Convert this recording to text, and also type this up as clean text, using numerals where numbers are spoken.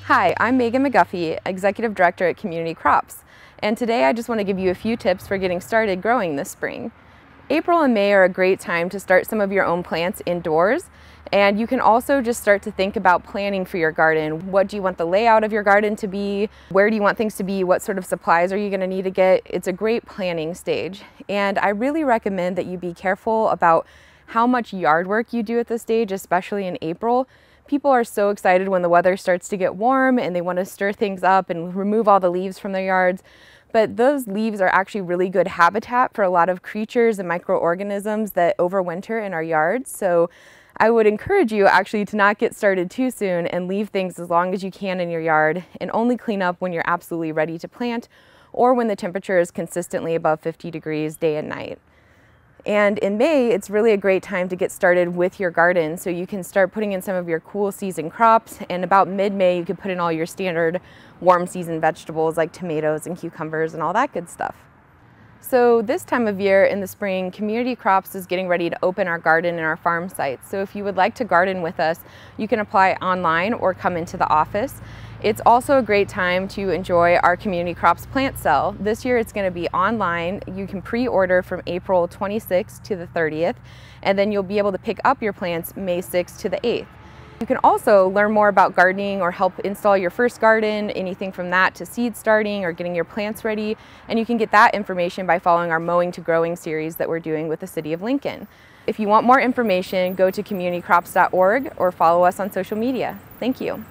Hi, I'm Megan McGuffey, Executive Director at Community Crops, and today I just want to give you a few tips for getting started growing this spring. April and May are a great time to start some of your own plants indoors, and you can also just start to think about planning for your garden. What do you want the layout of your garden to be? Where do you want things to be? What sort of supplies are you going to need to get? It's a great planning stage, and I really recommend that you be careful about how much yard work you do at this stage, especially in April. People are so excited when the weather starts to get warm and they want to stir things up and remove all the leaves from their yards. But those leaves are actually really good habitat for a lot of creatures and microorganisms that overwinter in our yards. So I would encourage you actually to not get started too soon and leave things as long as you can in your yard, and only clean up when you're absolutely ready to plant or when the temperature is consistently above 50 degrees day and night. And in May, it's really a great time to get started with your garden, so you can start putting in some of your cool season crops, and about mid-May you can put in all your standard warm season vegetables like tomatoes and cucumbers and all that good stuff. So this time of year in the spring, Community Crops is getting ready to open our garden and our farm sites. So if you would like to garden with us, you can apply online or come into the office. It's also a great time to enjoy our Community Crops plant sale. This year it's going to be online. You can pre-order from April 26th to the 30th, and then you'll be able to pick up your plants May 6th to the 8th. You can also learn more about gardening or help install your first garden, anything from that to seed starting or getting your plants ready, and you can get that information by following our Mowing to Growing series that we're doing with the City of Lincoln. If you want more information, go to communitycrops.org or follow us on social media. Thank you.